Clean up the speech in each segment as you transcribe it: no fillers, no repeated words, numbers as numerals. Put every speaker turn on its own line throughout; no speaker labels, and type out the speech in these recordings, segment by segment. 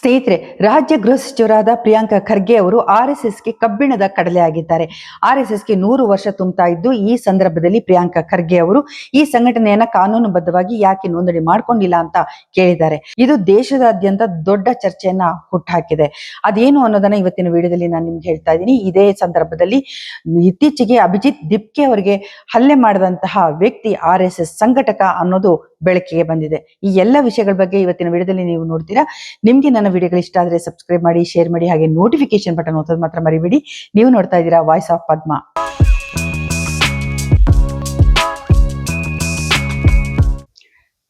ಸ್ನೇಹಿತರೆ, ರಾಜ್ಯ ಗೃಹ ಸಚಿವರಾದ ಪ್ರಿಯಾಂಕಾ ಖರ್ಗೆ ಅವರು ಆರ್ಎಸ್ಎಸ್ಗೆ ಕಬ್ಬಿಣದ ಕಡಲೆ ಆಗಿದ್ದಾರೆ. ಆರ್ಎಸ್ಎಸ್ಗೆ 100 ವರ್ಷ ತುಂಬುತ್ತಾ ಇದ್ದು, ಈ ಸಂದರ್ಭದಲ್ಲಿ ಪ್ರಿಯಾಂಕಾ ಖರ್ಗೆ ಅವರು ಈ ಸಂಘಟನೆಯನ್ನ ಕಾನೂನುಬದ್ಧವಾಗಿ ಯಾಕೆ ನೋಂದಣಿ ಮಾಡ್ಕೊಂಡಿಲ್ಲ ಅಂತ ಕೇಳಿದ್ದಾರೆ. ಇದು ದೇಶದಾದ್ಯಂತ ದೊಡ್ಡ ಚರ್ಚೆಯನ್ನ ಹುಟ್ಟುಹಾಕಿದೆ. ಅದೇನು ಅನ್ನೋದನ್ನ ಇವತ್ತಿನ ವಿಡಿಯೋದಲ್ಲಿ ನಾನು ನಿಮ್ಗೆ ಹೇಳ್ತಾ ಇದ್ದೀನಿ. ಇದೇ ಸಂದರ್ಭದಲ್ಲಿ ಇತ್ತೀಚೆಗೆ ಅಭಿಜಿತ್ ದಿಪ್ಕೆ ಅವರಿಗೆ ಹಲ್ಲೆ ಮಾಡಿದಂತಹ ವ್ಯಕ್ತಿ RSS ಸಂಘಟಕ ಅನ್ನೋದು ಬೆಳಕಿಗೆ ಬಂದಿದೆ. ಈ ಎಲ್ಲ ವಿಷಯಗಳ ಬಗ್ಗೆ ಇವತ್ತಿನ ವಿಡಿಯೋದಲ್ಲಿ ನೀವು ನೋಡ್ತೀರಾ. ನಿಮ್ಗೆ ನನ್ನ ವಿಡಿಯೋಗಳು ಇಷ್ಟ ಆದ್ರೆ ಸಬ್ಸ್ಕ್ರೈಬ್ ಮಾಡಿ, ಶೇರ್ ಮಾಡಿ, ಹಾಗೆ ನೋಟಿಫಿಕೇಶನ್ ಬಟನ್ ಒತ್ತೋದು ಮಾತ್ರ ಮರಿಬೇಡಿ. ನೀವು ನೋಡ್ತಾ ಇದ್ದೀರಾ ವಾಯ್ಸ್ ಆಫ್ ಪದ್ಮಾ.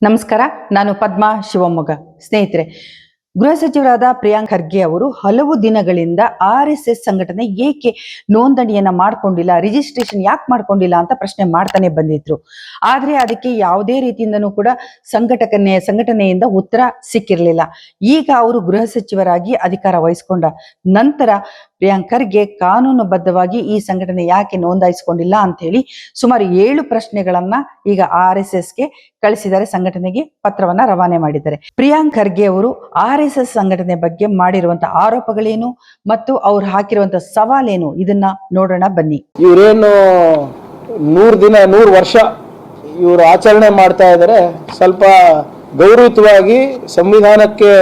ನಮಸ್ಕಾರ, ನಾನು ಪದ್ಮಾ ಶಿವಮೊಗ್ಗ. ಸ್ನೇಹಿತರೆ, ಗೃಹ ಸಚಿವರಾದ ಪ್ರಿಯಾಂಕ್ ಖರ್ಗೆ ಅವರು ಹಲವು ದಿನಗಳಿಂದ RSS ಸಂಘಟನೆ ಏಕೆ ನೋಂದಣಿಯನ್ನ ಮಾಡ್ಕೊಂಡಿಲ್ಲ, ರಿಜಿಸ್ಟ್ರೇಷನ್ ಯಾಕೆ ಮಾಡ್ಕೊಂಡಿಲ್ಲ ಅಂತ ಪ್ರಶ್ನೆ ಮಾಡ್ತಾನೆ ಬಂದಿದ್ರು. ಆದ್ರೆ ಅದಕ್ಕೆ ಯಾವುದೇ ರೀತಿಯಿಂದನೂ ಕೂಡ ಸಂಘಟನೆಯಿಂದ ಉತ್ತರ ಸಿಕ್ಕಿರಲಿಲ್ಲ. ಈಗ ಅವರು ಗೃಹ ಸಚಿವರಾಗಿ ಅಧಿಕಾರ ವಹಿಸಿಕೊಂಡ ನಂತರ ಪ್ರಿಯಾಂಕ್ ಖರ್ಗೆ ಕಾನೂನುಬದ್ಧವಾಗಿ ಈ ಸಂಘಟನೆ ಯಾಕೆ ನೋಂದಾಯಿಸಿಕೊಂಡಿಲ್ಲ ಅಂತ ಹೇಳಿ ಸುಮಾರು 7 ಪ್ರಶ್ನೆಗಳನ್ನ ಈಗ RSSಗೆ ಕಳಿಸಿದ್ದಾರೆ. ಸಂಘಟನೆಗೆ ಪತ್ರವನ್ನ ರವಾನೆ ಮಾಡಿದ್ದಾರೆ. ಪ್ರಿಯಾಂಕ್ ಖರ್ಗೆ ಅವರು RSS ಸಂಘಟನೆ ಬಗ್ಗೆ ಮಾಡಿರುವಂತಹ ಆರೋಪಗಳೇನು ಮತ್ತು ಅವ್ರು ಹಾಕಿರುವಂತಹ ಸವಾಲೇನು, ಇದನ್ನ ನೋಡೋಣ ಬನ್ನಿ.
ಇವರೇನು 100 ವರ್ಷ ಇವರು ಆಚರಣೆ ಮಾಡ್ತಾ ಇದ್ದಾರೆ. ಸ್ವಲ್ಪ ಗೌರವಯುತವಾಗಿ ಸಂವಿಧಾನಕ್ಕೆ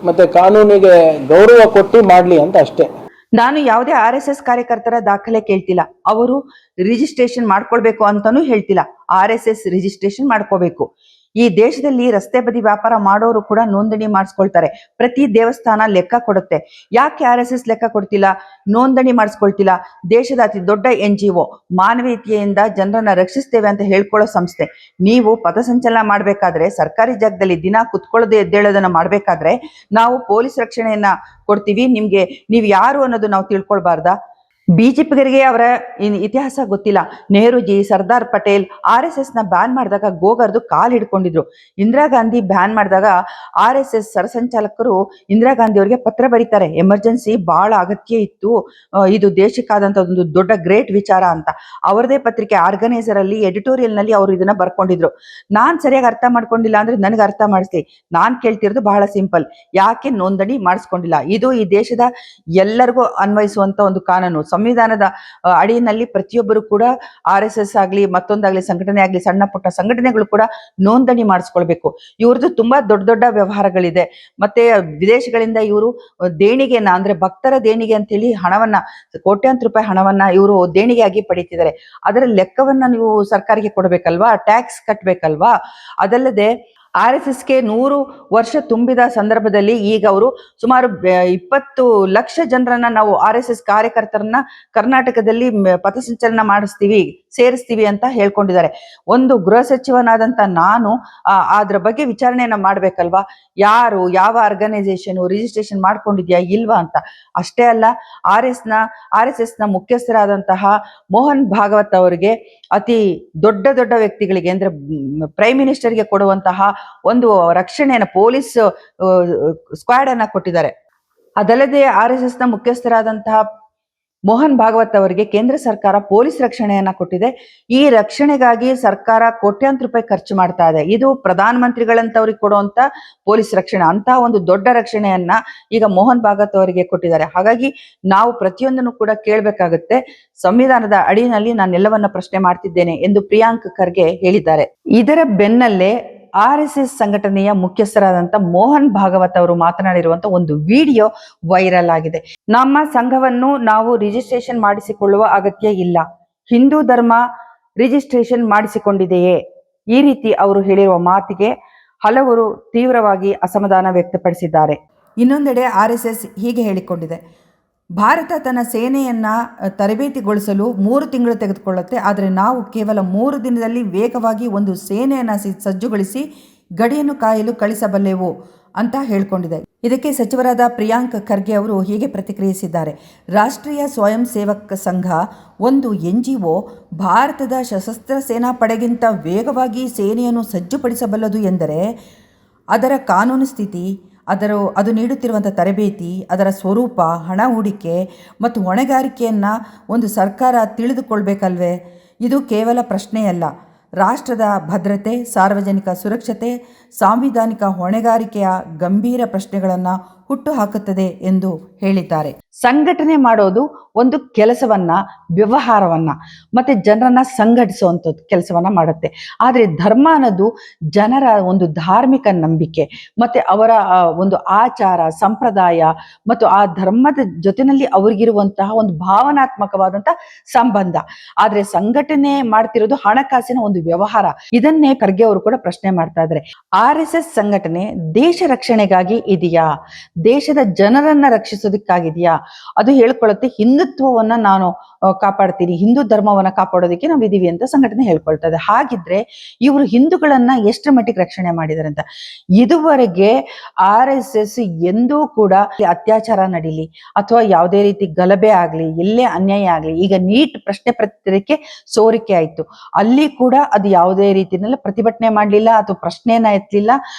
ಮತ್ತೆ ಕಾನೂನಿಗೆ ಗೌರವ ಕೊಟ್ಟು ಮಾಡ್ಲಿ ಅಂತ ಅಷ್ಟೇ.
ನಾನು ಯಾವುದೇ RSS ಕಾರ್ಯಕರ್ತರ ದಾಖಲೆ ಕೇಳ್ತಿಲ್ಲ. ಅವರು ರಿಜಿಸ್ಟ್ರೇಷನ್ ಮಾಡ್ಕೊಳ್ಬೇಕು ಅಂತಾನೂ ಹೇಳ್ತಿಲ್ಲ. RSS ರಿಜಿಸ್ಟ್ರೇಷನ್ ಮಾಡ್ಕೋಬೇಕು. ಈ ದೇಶದಲ್ಲಿ ರಸ್ತೆ ಬದಿ ವ್ಯಾಪಾರ ಮಾಡೋರು ಕೂಡ ನೋಂದಣಿ ಮಾಡಿಸ್ಕೊಳ್ತಾರೆ. ಪ್ರತಿ ದೇವಸ್ಥಾನ ಲೆಕ್ಕ ಕೊಡುತ್ತೆ. ಯಾಕೆ RSS ಲೆಕ್ಕ ಕೊಡ್ತಿಲ್ಲ, ನೋಂದಣಿ ಮಾಡಿಸ್ಕೊಳ್ತಿಲ್ಲ? ದೇಶದ ಅತಿ ದೊಡ್ಡ NGO, ಮಾನವೀಯತೆಯಿಂದ ಜನರನ್ನ ರಕ್ಷಿಸ್ತೇವೆ ಅಂತ ಹೇಳ್ಕೊಳ್ಳೋ ಸಂಸ್ಥೆ. ನೀವು ಪಥಸಂಚಲನ ಮಾಡ್ಬೇಕಾದ್ರೆ, ಸರ್ಕಾರಿ ಜಾಗದಲ್ಲಿ ದಿನ ಕುತ್ಕೊಳ್ಳದೆ ಎದ್ದೇಳೋದನ್ನ ಮಾಡ್ಬೇಕಾದ್ರೆ ನಾವು ಪೊಲೀಸ್ ರಕ್ಷಣೆಯನ್ನ ಕೊಡ್ತೀವಿ. ನಿಮ್ಗೆ ನೀವು ಯಾರು ಅನ್ನೋದು ನಾವು ತಿಳ್ಕೊಳ್ಬಾರ್ದಾ? ಬಿಜೆಪಿಗರಿಗೆ ಅವರ ಇತಿಹಾಸ ಗೊತ್ತಿಲ್ಲ. ನೆಹರೂಜಿ, ಸರ್ದಾರ್ ಪಟೇಲ್ RSS ನ ಬ್ಯಾನ್ ಮಾಡಿದಾಗ ಗೋಗರ್ದು ಕಾಲ್ ಹಿಡ್ಕೊಂಡಿದ್ರು. ಇಂದಿರಾ ಗಾಂಧಿ ಬ್ಯಾನ್ ಮಾಡಿದಾಗ RSS ಸರಸಂಚಾಲಕರು ಇಂದಿರಾ ಗಾಂಧಿ ಅವರಿಗೆ ಪತ್ರ ಬರೀತಾರೆ, ಎಮರ್ಜೆನ್ಸಿ ಬಹಳ ಅಗತ್ಯ ಇತ್ತು, ಇದು ದೇಶಕ್ಕಾದಂತ ಒಂದು ದೊಡ್ಡ ಗ್ರೇಟ್ ವಿಚಾರ ಅಂತ. ಅವರದೇ ಪತ್ರಿಕೆ ಆರ್ಗನೈಸರ್ ಅಲ್ಲಿ ಎಡಿಟೋರಿಯಲ್ ನಲ್ಲಿ ಅವರು ಇದನ್ನ ಬರ್ಕೊಂಡಿದ್ರು. ನಾನ್ ಸರಿಯಾಗಿ ಅರ್ಥ ಮಾಡ್ಕೊಂಡಿಲ್ಲ ಅಂದ್ರೆ ನನಗೆ ಅರ್ಥ ಮಾಡಿಸ್ಲಿ. ನಾನ್ ಕೇಳ್ತಿರೋದು ಬಹಳ ಸಿಂಪಲ್, ಯಾಕೆ ನೋಂದಣಿ ಮಾಡಿಸ್ಕೊಂಡಿಲ್ಲ? ಇದು ಈ ದೇಶದ ಎಲ್ಲರಿಗೂ ಅನ್ವಯಿಸುವಂತ ಒಂದು ಕಾನೂನು. ಸಂವಿಧಾನದ ಅಡಿಯಲ್ಲಿ ಪ್ರತಿಯೊಬ್ಬರು ಕೂಡ RSS ಆಗ್ಲಿ, ಮತ್ತೊಂದಾಗ್ಲಿ ಸಂಘಟನೆ ಆಗ್ಲಿ, ಸಣ್ಣ ಪುಟ್ಟ ಸಂಘಟನೆಗಳು ಕೂಡ ನೋಂದಣಿ ಮಾಡಿಸ್ಕೊಳ್ಬೇಕು. ಇವ್ರದ್ದು ತುಂಬಾ ದೊಡ್ಡ ದೊಡ್ಡ ವ್ಯವಹಾರಗಳಿದೆ. ಮತ್ತೆ ವಿದೇಶಗಳಿಂದ ಇವರು ದೇಣಿಗೆಯನ್ನ, ಅಂದ್ರೆ ಭಕ್ತರ ದೇಣಿಗೆ ಅಂತ ಹೇಳಿ ಹಣವನ್ನ, ಕೋಟ್ಯಾಂತರ ರೂಪಾಯಿ ಹಣವನ್ನ ಇವರು ದೇಣಿಗೆಯಾಗಿ ಪಡೀತಿದ್ದಾರೆ. ಅದರ ಲೆಕ್ಕವನ್ನ ನೀವು ಸರ್ಕಾರಕ್ಕೆ ಕೊಡ್ಬೇಕಲ್ವಾ, ಟ್ಯಾಕ್ಸ್ ಕಟ್ಬೇಕಲ್ವಾ? ಅದಲ್ಲದೆ RSSಗೆ 100 ವರ್ಷ ತುಂಬಿದ ಸಂದರ್ಭದಲ್ಲಿ ಈಗ ಅವರು ಸುಮಾರು 20 ಲಕ್ಷ ಜನರನ್ನ ನಾವು RSS ಕಾರ್ಯಕರ್ತರನ್ನ ಕರ್ನಾಟಕದಲ್ಲಿ ಪಥಸಂಚಲನ ಸೇರಿಸ್ತೀವಿ ಅಂತ ಹೇಳ್ಕೊಂಡಿದ್ದಾರೆ. ಒಂದು ಗೃಹ ಸಚಿವನಾದಂತ ನಾನು ಅದ್ರ ಬಗ್ಗೆ ವಿಚಾರಣೆಯನ್ನ ಮಾಡ್ಬೇಕಲ್ವಾ? ಯಾರು, ಯಾವ ಆರ್ಗನೈಸೇಷನ್ ರಿಜಿಸ್ಟ್ರೇಷನ್ ಮಾಡ್ಕೊಂಡಿದ್ಯಾ ಇಲ್ವಾ ಅಂತ. ಅಷ್ಟೇ ಅಲ್ಲ, RSS ನ ಮುಖ್ಯಸ್ಥರಾದಂತಹ ಮೋಹನ್ ಭಾಗವತ್ ಅವರಿಗೆ ಅತಿ ದೊಡ್ಡ ದೊಡ್ಡ ವ್ಯಕ್ತಿಗಳಿಗೆ, ಅಂದ್ರೆ ಪ್ರೈಮ್ ಮಿನಿಸ್ಟರ್ಗೆ ಕೊಡುವಂತಹ ಒಂದು ರಕ್ಷಣೆಯನ್ನ, ಪೊಲೀಸ್ ಸ್ಕ್ವಾಡ್ ಅನ್ನ ಕೊಟ್ಟಿದ್ದಾರೆ. ಅದಲ್ಲದೆ RSS ನ ಮುಖ್ಯಸ್ಥರಾದಂತಹ ಮೋಹನ್ ಭಾಗವತ್ ಅವರಿಗೆ ಕೇಂದ್ರ ಸರ್ಕಾರ ಪೊಲೀಸ್ ರಕ್ಷಣೆಯನ್ನ ಕೊಟ್ಟಿದೆ. ಈ ರಕ್ಷಣೆಗಾಗಿ ಸರ್ಕಾರ ಕೋಟ್ಯಾಂತರ ರೂಪಾಯಿ ಖರ್ಚು ಮಾಡ್ತಾ ಇದೆ. ಇದು ಪ್ರಧಾನ ಮಂತ್ರಿಗಳಂತವ್ರಿಗೆ ಕೊಡುವಂತ ಪೊಲೀಸ್ ರಕ್ಷಣೆ. ಅಂತ ಒಂದು ದೊಡ್ಡ ರಕ್ಷಣೆಯನ್ನ ಈಗ ಮೋಹನ್ ಭಾಗವತ್ ಅವರಿಗೆ ಕೊಟ್ಟಿದ್ದಾರೆ. ಹಾಗಾಗಿ ನಾವು ಪ್ರತಿಯೊಂದನ್ನು ಕೂಡ ಕೇಳಬೇಕಾಗುತ್ತೆ. ಸಂವಿಧಾನದ ಅಡಿಯಲ್ಲಿ ನಾನೆಲ್ಲವನ್ನ ಪ್ರಶ್ನೆ ಮಾಡ್ತಿದ್ದೇನೆ ಎಂದು ಪ್ರಿಯಾಂಕ್ ಖರ್ಗೆ ಹೇಳಿದ್ದಾರೆ. ಇದರ ಬೆನ್ನಲ್ಲೇ RSS ಸಂಘಟನೆಯ ಮುಖ್ಯಸ್ಥರಾದಂತ ಮೋಹನ್ ಭಾಗವತ್ ಅವರು ಮಾತನಾಡಿರುವಂತ ಒಂದು ವಿಡಿಯೋ ವೈರಲ್ ಆಗಿದೆ. ನಮ್ಮ ಸಂಘವನ್ನು ನಾವು ರಿಜಿಸ್ಟ್ರೇಷನ್ ಮಾಡಿಸಿಕೊಳ್ಳುವ ಅಗತ್ಯ ಇಲ್ಲ, ಹಿಂದೂ ಧರ್ಮ ರಿಜಿಸ್ಟ್ರೇಷನ್ ಮಾಡಿಸಿಕೊಂಡಿದೆಯೇ? ಈ ರೀತಿ ಅವರು ಹೇಳಿರುವ ಮಾತಿಗೆ ಹಲವರು ತೀವ್ರವಾಗಿ ಅಸಮಾಧಾನ ವ್ಯಕ್ತಪಡಿಸಿದ್ದಾರೆ. ಇನ್ನೊಂದೆಡೆ RSS ಹೀಗೆ ಹೇಳಿಕೊಂಡಿದೆ, ಭಾರತ ತನ್ನ ಸೇನೆಯನ್ನ ತರಬೇತಿಗೊಳಿಸಲು 3 ತಿಂಗಳು ತೆಗೆದುಕೊಳ್ಳುತ್ತೆ, ಆದರೆ ನಾವು ಕೇವಲ 3 ದಿನದಲ್ಲಿ ವೇಗವಾಗಿ ಒಂದು ಸೇನೆಯನ್ನ ಸಜ್ಜುಗೊಳಿಸಿ ಗಡಿಯನ್ನು ಕಾಯಲು ಕಳಿಸಬಲ್ಲೆವು ಅಂತ ಹೇಳ್ಕೊಂಡಿದೆ. ಇದಕ್ಕೆ ಸಚಿವರಾದ ಪ್ರಿಯಾಂಕ್ ಖರ್ಗೆ ಅವರು ಹೀಗೆ ಪ್ರತಿಕ್ರಿಯಿಸಿದ್ದಾರೆ. ರಾಷ್ಟ್ರೀಯ ಸ್ವಯಂ ಸೇವಕ ಸಂಘ ಒಂದು NGO ಭಾರತದ ಸಶಸ್ತ್ರ ಸೇನಾ ಪಡೆಗಿಂತ ವೇಗವಾಗಿ ಸೇನೆಯನ್ನು ಸಜ್ಜುಪಡಿಸಬಲ್ಲದು ಎಂದರೆ ಅದರ ಕಾನೂನು ಸ್ಥಿತಿ, ಅದು ನೀಡುತ್ತಿರುವಂಥ ತರಬೇತಿ, ಅದರ ಸ್ವರೂಪ, ಹಣ ಹೂಡಿಕೆ ಮತ್ತು ಹೊಣೆಗಾರಿಕೆಯನ್ನು ಒಂದು ಸರ್ಕಾರ ತಿಳಿದುಕೊಳ್ಬೇಕಲ್ವೇ? ಇದು ಕೇವಲ ಪ್ರಶ್ನೆಯಲ್ಲ, ರಾಷ್ಟ್ರದ ಭದ್ರತೆ, ಸಾರ್ವಜನಿಕ ಸುರಕ್ಷತೆ, ಸಾಂವಿಧಾನಿಕ ಹೊಣೆಗಾರಿಕೆಯ ಗಂಭೀರ ಪ್ರಶ್ನೆಗಳನ್ನು ಹುಟ್ಟು ಹಾಕುತ್ತದೆ ಎಂದು ಹೇಳಿದ್ದಾರೆ. ಸಂಘಟನೆ ಮಾಡೋದು ಒಂದು ಕೆಲಸವನ್ನ, ವ್ಯವಹಾರವನ್ನ, ಮತ್ತೆ ಜನರನ್ನ ಸಂಘಟಿಸುವಂಥದ್ದು ಕೆಲಸವನ್ನ ಮಾಡುತ್ತೆ. ಆದ್ರೆ ಧರ್ಮ ಅನ್ನೋದು ಜನರ ಒಂದು ಧಾರ್ಮಿಕ ನಂಬಿಕೆ ಮತ್ತೆ ಅವರ ಒಂದು ಆಚಾರ ಸಂಪ್ರದಾಯ ಮತ್ತು ಆ ಧರ್ಮದ ಜೊತೆನಲ್ಲಿ ಅವ್ರಿಗಿರುವಂತಹ ಒಂದು ಭಾವನಾತ್ಮಕವಾದಂತಹ ಸಂಬಂಧ. ಆದ್ರೆ ಸಂಘಟನೆ ಮಾಡ್ತಿರೋದು ಹಣಕಾಸಿನ ಒಂದು ವ್ಯವಹಾರ. ಇದನ್ನೇ ಖರ್ಗೆ ಅವರು ಕೂಡ ಪ್ರಶ್ನೆ ಮಾಡ್ತಾ ಇದ್ದಾರೆ. RSS ಸಂಘಟನೆ ದೇಶ ರಕ್ಷಣೆಗಾಗಿ ಇದೆಯಾ, ದೇಶದ ಜನರನ್ನ ರಕ್ಷಿಸೋದಕ್ಕಾಗಿದೆಯಾ? ಅದು ಹೇಳ್ಕೊಳ್ಳುತ್ತೆ ಹಿಂದುತ್ವವನ್ನ ನಾನು ಕಾಪಾಡ್ತೀನಿ, ಹಿಂದೂ ಧರ್ಮವನ್ನ ಕಾಪಾಡೋದಕ್ಕೆ ನಾವು ಇದೀವಿ ಅಂತ ಸಂಘಟನೆ ಹೇಳ್ಕೊಳ್ತಾ ಇದೆ. ಹಾಗಿದ್ರೆ ಇವರು ಹಿಂದೂಗಳನ್ನ ಎಷ್ಟರ ಮಟ್ಟಿಗೆ ರಕ್ಷಣೆ ಮಾಡಿದ್ದಾರೆ ಅಂತ. ಇದುವರೆಗೆ RSS ಎಂದೂ ಕೂಡ ಅತ್ಯಾಚಾರ ನಡೀಲಿ ಅಥವಾ ಯಾವುದೇ ರೀತಿ ಗಲಭೆ ಆಗ್ಲಿ, ಎಲ್ಲೇ ಅನ್ಯಾಯ ಆಗ್ಲಿ, ಈಗ ನೀಟ್ ಪ್ರಶ್ನೆ ಪತ್ರಿಕೆ ಸೋರಿಕೆ ಆಯ್ತು, ಅಲ್ಲಿ ಕೂಡ ಅದು ಯಾವುದೇ ರೀತಿಯಲ್ಲಿ ಪ್ರತಿಭಟನೆ ಮಾಡ್ಲಿಲ್ಲ ಅಥವಾ ಪ್ರಶ್ನೆಯನ್ನ ಎತ್ತಲಿಲ್ಲ,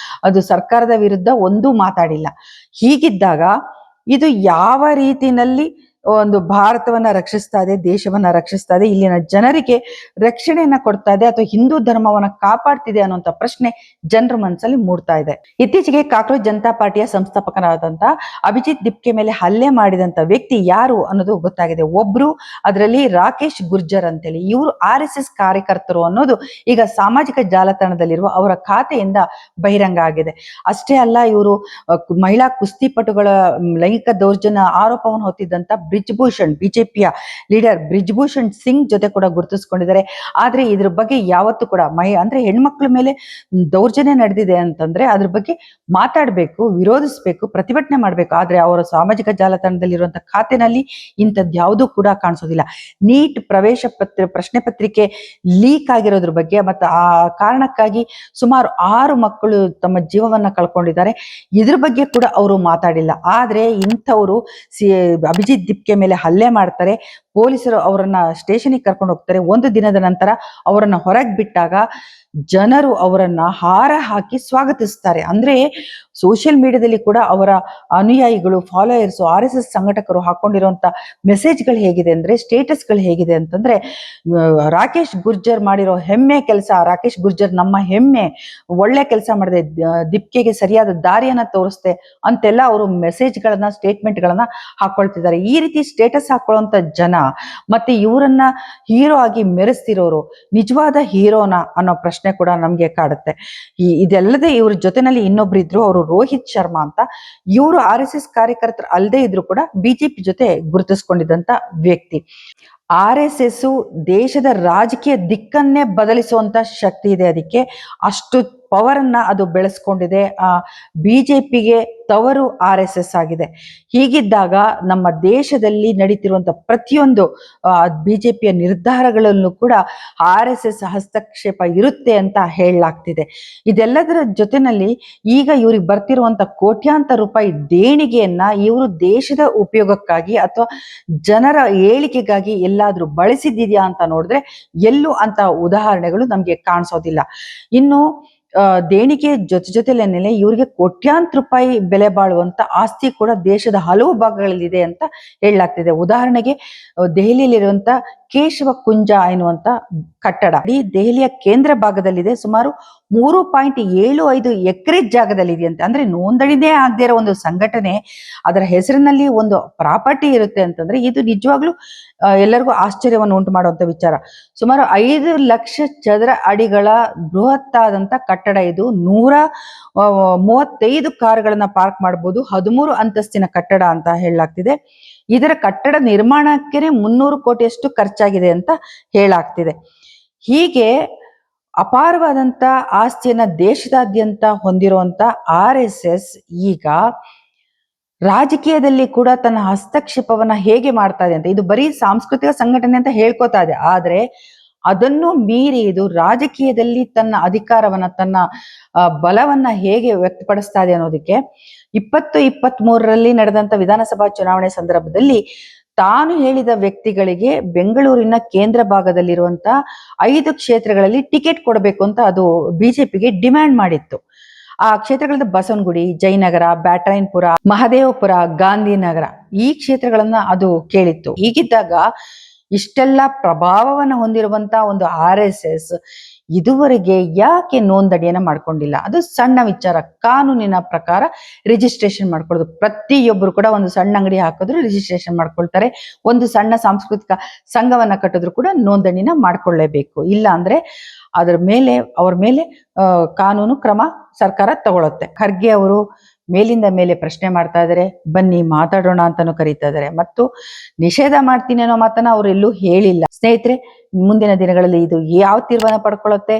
ಅದು ಸರ್ಕಾರದ ವಿರುದ್ಧ ಒಂದೂ ಮಾತಾಡಿಲ್ಲ. ಹೀಗಿದ್ದಾಗ ಇದು ಯಾವ ರೀತಿನಲ್ಲಿ ಒಂದು ಭಾರತವನ್ನ ರಕ್ಷಿಸ್ತಾ ಇದೆ, ದೇಶವನ್ನ ರಕ್ಷಿಸ್ತಾ ಇದೆ, ಇಲ್ಲಿನ ಜನರಿಗೆ ರಕ್ಷಣೆಯನ್ನ ಕೊಡ್ತಾ ಇದೆ ಅಥವಾ ಹಿಂದೂ ಧರ್ಮವನ್ನ ಕಾಪಾಡ್ತಿದೆ ಅನ್ನುವಂತ ಪ್ರಶ್ನೆ ಜನರ ಮನಸ್ಸಲ್ಲಿ ಮೂಡ್ತಾ ಇದೆ. ಇತ್ತೀಚೆಗೆ ಕಾಕ್ರೋಚ್ ಜನತಾ ಪಾರ್ಟಿಯ ಸಂಸ್ಥಾಪಕರಾದಂತ ಅಭಿಜಿತ್ ದಿಪ್ಕೆ ಮೇಲೆ ಹಲ್ಲೆ ಮಾಡಿದಂತ ವ್ಯಕ್ತಿ ಯಾರು ಅನ್ನೋದು ಗೊತ್ತಾಗಿದೆ. ಒಬ್ರು ಅದರಲ್ಲಿ ರಾಕೇಶ್ ಗುರ್ಜರ್ ಅಂತೇಳಿ, ಇವರು RSS ಕಾರ್ಯಕರ್ತರು ಅನ್ನೋದು ಈಗ ಸಾಮಾಜಿಕ ಜಾಲತಾಣದಲ್ಲಿರುವ ಅವರ ಖಾತೆಯಿಂದ ಬಹಿರಂಗ ಆಗಿದೆ. ಅಷ್ಟೇ ಅಲ್ಲ, ಇವರು ಮಹಿಳಾ ಕುಸ್ತಿಪಟುಗಳ ಲೈಂಗಿಕ ದೌರ್ಜನ್ಯ ಆರೋಪವನ್ನು ಹೊತ್ತಿದ್ದಂತ ಬ್ರಿಜ್ಭೂಷಣ್, ಬಿಜೆಪಿಯ ಲೀಡರ್ ಬ್ರಿಜ್ಭೂಷಣ್ ಸಿಂಗ್ ಜೊತೆ ಕೂಡ ಗುರುತಿಸ್ಕೊಂಡಿದ್ದಾರೆ. ಆದ್ರೆ ಇದ್ರ ಬಗ್ಗೆ ಯಾವತ್ತೂ ಕೂಡ ಅಂದ್ರೆ ಹೆಣ್ಮಕ್ಳ ಮೇಲೆ ದೌರ್ಜನ್ಯ ನಡೆದಿದೆ ಅಂತಂದ್ರೆ ಅದ್ರ ಬಗ್ಗೆ ಮಾತಾಡ್ಬೇಕು, ವಿರೋಧಿಸ್ಬೇಕು, ಪ್ರತಿಭಟನೆ ಮಾಡ್ಬೇಕು. ಆದ್ರೆ ಅವರ ಸಾಮಾಜಿಕ ಜಾಲತಾಣದಲ್ಲಿರುವಂತಹ ಖಾತೆನಲ್ಲಿ ಇಂಥದ್ದು ಯಾವುದೂ ಕೂಡ ಕಾಣಿಸೋದಿಲ್ಲ. ನೀಟ್ ಪ್ರವೇಶ ಪ್ರಶ್ನೆ ಪತ್ರಿಕೆ ಲೀಕ್ ಆಗಿರೋದ್ರ ಬಗ್ಗೆ ಮತ್ತು ಆ ಕಾರಣಕ್ಕಾಗಿ ಸುಮಾರು 6 ಮಕ್ಕಳು ತಮ್ಮ ಜೀವವನ್ನ ಕಳ್ಕೊಂಡಿದ್ದಾರೆ, ಇದ್ರ ಬಗ್ಗೆ ಕೂಡ ಅವರು ಮಾತಾಡಿಲ್ಲ. ಆದ್ರೆ ಇಂಥವರು ಅಭಿಜಿತ್ ದಿಪ್ಕೆ ಮೇಲೆ ಹಲ್ಲೆ ಮಾಡ್ತಾರೆ, ಪೊಲೀಸರು ಅವರನ್ನ ಸ್ಟೇಷನ್ಗೆ ಕರ್ಕೊಂಡು ಹೋಗ್ತಾರೆ. ಒಂದು ದಿನದ ನಂತರ ಅವರನ್ನ ಹೊರಗೆ ಬಿಟ್ಟಾಗ ಜನರು ಅವರನ್ನ ಹಾರ ಹಾಕಿ ಸ್ವಾಗತಿಸ್ತಾರೆ. ಅಂದ್ರೆ ಸೋಷಿಯಲ್ ಮೀಡಿಯಾದಲ್ಲಿ ಕೂಡ ಅವರ ಅನುಯಾಯಿಗಳು, ಫಾಲೋಯರ್ಸ್, RSS ಸಂಘಟಕರು ಹಾಕೊಂಡಿರುವಂತ ಮೆಸೇಜ್ಗಳು ಹೇಗಿದೆ ಅಂದ್ರೆ, ಸ್ಟೇಟಸ್ಗಳು ಹೇಗಿದೆ ಅಂತಂದ್ರೆ, ರಾಕೇಶ್ ಗುರ್ಜರ್ ಮಾಡಿರೋ ಹೆಮ್ಮೆ ಕೆಲಸ, ರಾಕೇಶ್ ಗುರ್ಜರ್ ನಮ್ಮ ಹೆಮ್ಮೆ, ಒಳ್ಳೆ ಕೆಲಸ ಮಾಡಿದೆ, ದಿಪ್ಕೆಗೆ ಸರಿಯಾದ ದಾರಿಯನ್ನ ತೋರಿಸ್ತೆ ಅಂತೆಲ್ಲ ಅವರು ಮೆಸೇಜ್ಗಳನ್ನ, ಸ್ಟೇಟ್ಮೆಂಟ್ಗಳನ್ನ ಹಾಕೊಳ್ತಿದ್ದಾರೆ. ಈ ರೀತಿ ಸ್ಟೇಟಸ್ ಹಾಕೊಳ್ಳುವಂತ ಜನ ಮತ್ತೆ ಇವರನ್ನ ಹೀರೋ ಆಗಿ ಮೆರೆಸ್ತಿರೋರು ನಿಜವಾದ ಹೀರೋನಾ ಅನ್ನೋ ಪ್ರಶ್ನೆ ಕೂಡ ನಮ್ಗೆ ಕಾಡುತ್ತೆ. ಇದಲ್ಲದೆ ಇವ್ರ ಜೊತೆನಲ್ಲಿ ಇನ್ನೊಬ್ರು ಇದ್ರು, ಅವರು ರೋಹಿತ್ ಶರ್ಮಾ ಅಂತ. ಇವರು RSS ಕಾರ್ಯಕರ್ತರು ಅಲ್ಲದೆ ಇದ್ರು ಕೂಡ ಬಿಜೆಪಿ ಜೊತೆ ಗುರುತಿಸ್ಕೊಂಡಿದ್ದಂತ ವ್ಯಕ್ತಿ. RSS ದೇಶದ ರಾಜಕೀಯ ದಿಕ್ಕನ್ನೇ ಬದಲಿಸುವಂತ ಶಕ್ತಿ ಇದೆ, ಅದಕ್ಕೆ ಅಷ್ಟು ಪವರ್ ಅನ್ನ ಅದು ಬೆಳೆಸ್ಕೊಂಡಿದೆ. ಬಿಜೆಪಿಗೆ ತವರು RSS ಆಗಿದೆ. ಹೀಗಿದ್ದಾಗ ನಮ್ಮ ದೇಶದಲ್ಲಿ ನಡೀತಿರುವಂತ ಪ್ರತಿಯೊಂದು ಬಿಜೆಪಿಯ ನಿರ್ಧಾರಗಳಲ್ಲೂ ಕೂಡ RSS ಹಸ್ತಕ್ಷೇಪ ಇರುತ್ತೆ ಅಂತ ಹೇಳಲಾಗ್ತಿದೆ. ಇದೆಲ್ಲದರ ಜೊತೆನಲ್ಲಿ ಈಗ ಇವ್ರಿಗೆ ಬರ್ತಿರುವಂತ ಕೋಟ್ಯಾಂತರ ರೂಪಾಯಿ ದೇಣಿಗೆಯನ್ನ ಇವರು ದೇಶದ ಉಪಯೋಗಕ್ಕಾಗಿ ಅಥವಾ ಜನರ ಏಳಿಗೆಗಾಗಿ ಎಲ್ಲಾದ್ರೂ ಬಳಸಿದ್ಯಾ ಅಂತ ನೋಡಿದ್ರೆ ಎಲ್ಲೂ ಅಂತ ಉದಾಹರಣೆಗಳು ನಮ್ಗೆ ಕಾಣಿಸೋದಿಲ್ಲ. ಇನ್ನು ದೇಣಿಗೆ ಜೊತೆಲೇನೆ ಇವರಿಗೆ ಕೋಟ್ಯಾಂತರ ರೂಪಾಯಿ ಬೆಲೆ ಬಾಳುವಂತ ಆಸ್ತಿ ಕೂಡ ದೇಶದ ಹಲವು ಭಾಗಗಳಲ್ಲಿದೆ ಅಂತ ಹೇಳಲಾಗ್ತಿದೆ. ಉದಾಹರಣೆಗೆ ದೆಹಲಿಯಲ್ಲಿರುವಂತ ಕೇಶವ ಕುಂಜ ಎನ್ನುವಂತ ಕಟ್ಟಡ ಈ ದೆಹಲಿಯ ಕೇಂದ್ರ ಭಾಗದಲ್ಲಿದೆ. ಸುಮಾರು 3.75 ಎಕರೆ ಜಾಗದಲ್ಲಿದೆಯಂತೆ. ಅಂದ್ರೆ ನೋಂದಣಿನೇ ಆಗದೆ ಇರೋ ಒಂದು ಸಂಘಟನೆ, ಅದರ ಹೆಸರಿನಲ್ಲಿ ಒಂದು ಪ್ರಾಪರ್ಟಿ ಇರುತ್ತೆ ಅಂತಂದ್ರೆ ಇದು ನಿಜವಾಗ್ಲೂ ಎಲ್ಲರಿಗೂ ಆಶ್ಚರ್ಯವನ್ನು ಉಂಟು ಮಾಡುವಂತ ವಿಚಾರ. ಸುಮಾರು 5 ಲಕ್ಷ ಚದರ ಅಡಿಗಳ ಬೃಹತ್ತಾದಂತ ಕಟ್ಟಡ ಇದು. 135 ಕಾರುಗಳನ್ನ ಪಾರ್ಕ್ ಮಾಡಬಹುದು. 13 ಅಂತಸ್ತಿನ ಕಟ್ಟಡ ಅಂತ ಹೇಳಲಾಗ್ತಿದೆ. ಇದರ ಕಟ್ಟಡ ನಿರ್ಮಾಣಕ್ಕೆ 300 ಕೋಟಿಯಷ್ಟು ಖರ್ಚಾಗಿದೆ ಅಂತ ಹೇಳಲಾಗ್ತಿದೆ. ಹೀಗೆ ಅಪಾರವಾದಂತ ಆಸ್ತಿಯನ್ನ ದೇಶದಾದ್ಯಂತ ಹೊಂದಿರುವಂತ RSS ಈಗ ರಾಜಕೀಯದಲ್ಲಿ ಕೂಡ ತನ್ನ ಹಸ್ತಕ್ಷೇಪವನ್ನ ಹೇಗೆ ಮಾಡ್ತಾ ಇದೆ ಅಂತ, ಇದು ಬರೀ ಸಾಂಸ್ಕೃತಿಕ ಸಂಘಟನೆ ಅಂತ ಹೇಳ್ಕೊತಾ ಇದೆ, ಆದ್ರೆ ಅದನ್ನು ಮೀರಿ ಇದು ರಾಜಕೀಯದಲ್ಲಿ ತನ್ನ ಅಧಿಕಾರವನ್ನ, ತನ್ನ ಬಲವನ್ನ ಹೇಗೆ ವ್ಯಕ್ತಪಡಿಸ್ತಾ ಇದೆ ಅನ್ನೋದಕ್ಕೆ 2023ರಲ್ಲಿ ನಡೆದಂತ ವಿಧಾನಸಭಾ ಚುನಾವಣೆ ಸಂದರ್ಭದಲ್ಲಿ ತಾನು ಹೇಳಿದ ವ್ಯಕ್ತಿಗಳಿಗೆ ಬೆಂಗಳೂರಿನ ಕೇಂದ್ರ ಭಾಗದಲ್ಲಿರುವಂತ 5 ಕ್ಷೇತ್ರಗಳಲ್ಲಿ ಟಿಕೆಟ್ ಕೊಡಬೇಕು ಅಂತ ಅದು ಬಿಜೆಪಿಗೆ ಡಿಮ್ಯಾಂಡ್ ಮಾಡಿತ್ತು. ಆ ಕ್ಷೇತ್ರಗಳದ್ದು ಬಸವನಗುಡಿ, ಜಯನಗರ, ಬ್ಯಾಟರಾಯನಪುರ, ಮಹದೇವಪುರ, ಗಾಂಧಿನಗರ ಈ ಕ್ಷೇತ್ರಗಳನ್ನ ಅದು ಕೇಳಿತ್ತು. ಹೀಗಿದ್ದಾಗ ಇಷ್ಟೆಲ್ಲ ಪ್ರಭಾವವನ್ನು ಹೊಂದಿರುವಂತ ಒಂದು RSS ಇದುವರೆಗೆ ಯಾಕೆ ನೋಂದಣಿಯನ್ನ ಮಾಡ್ಕೊಂಡಿಲ್ಲ? ಅದು ಸಣ್ಣ ವಿಚಾರ. ಕಾನೂನಿನ ಪ್ರಕಾರ ರಿಜಿಸ್ಟ್ರೇಷನ್ ಮಾಡ್ಕೊಳ್ಳೋದು. ಪ್ರತಿಯೊಬ್ಬರು ಕೂಡ ಒಂದು ಸಣ್ಣ ಅಂಗಡಿ ಹಾಕಿದ್ರು ರಿಜಿಸ್ಟ್ರೇಷನ್ ಮಾಡ್ಕೊಳ್ತಾರೆ. ಒಂದು ಸಣ್ಣ ಸಾಂಸ್ಕೃತಿಕ ಸಂಘವನ್ನ ಕಟ್ಟಿದ್ರು ಕೂಡ ನೋಂದಣಿನ ಮಾಡ್ಕೊಳ್ಳೇಬೇಕು. ಇಲ್ಲ ಅಂದ್ರೆ ಅವ್ರ ಮೇಲೆ ಕಾನೂನು ಕ್ರಮ ಸರ್ಕಾರ ತಗೊಳುತ್ತೆ. ಖರ್ಗೆ ಅವರು ಮೇಲಿಂದ ಮೇಲೆ ಪ್ರಶ್ನೆ ಮಾಡ್ತಾ ಇದ್ದಾರೆ, ಬನ್ನಿ ಮಾತಾಡೋಣ ಅಂತಾನು ಕರೀತಾ ಇದ್ದಾರೆ. ಮತ್ತು ನಿಷೇಧ ಮಾಡ್ತೀನಿ ಅನ್ನೋ ಮಾತನ್ನ ಅವರೆಲ್ಲೂ ಹೇಳಿಲ್ಲ. ಸ್ನೇಹಿತರೆ, ಮುಂದಿನ ದಿನಗಳಲ್ಲಿ ಇದು ಯಾವ ತೀರ್ಮಾನ ಪಡ್ಕೊಳ್ಳುತ್ತೆ,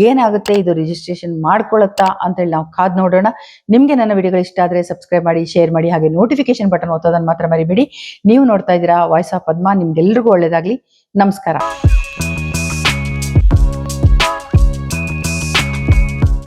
ಏನಾಗುತ್ತೆ, ಇದು ರಿಜಿಸ್ಟ್ರೇಷನ್ ಮಾಡ್ಕೊಳ್ಳುತ್ತಾ ಅಂತ ಹೇಳಿ ನಾವು ಕಾದ್ ನೋಡೋಣ. ನಿಮ್ಗೆ ನನ್ನ ವಿಡಿಯೋಗಳು ಇಷ್ಟ ಆದ್ರೆ ಸಬ್ಸ್ಕ್ರೈಬ್ ಮಾಡಿ, ಶೇರ್ ಮಾಡಿ, ಹಾಗೆ ನೋಟಿಫಿಕೇಶನ್ ಬಟನ್ ಒತ್ತೋದನ್ನ ಮಾತ್ರ ಮರಿಬೇಡಿ. ನೀವು ನೋಡ್ತಾ ಇದ್ದೀರಾ ವಾಯ್ಸ್ ಆಫ್ ಪದ್ಮ. ನಿಮ್ಗೆಲ್ರಿಗೂ ಒಳ್ಳೇದಾಗ್ಲಿ. ನಮಸ್ಕಾರ.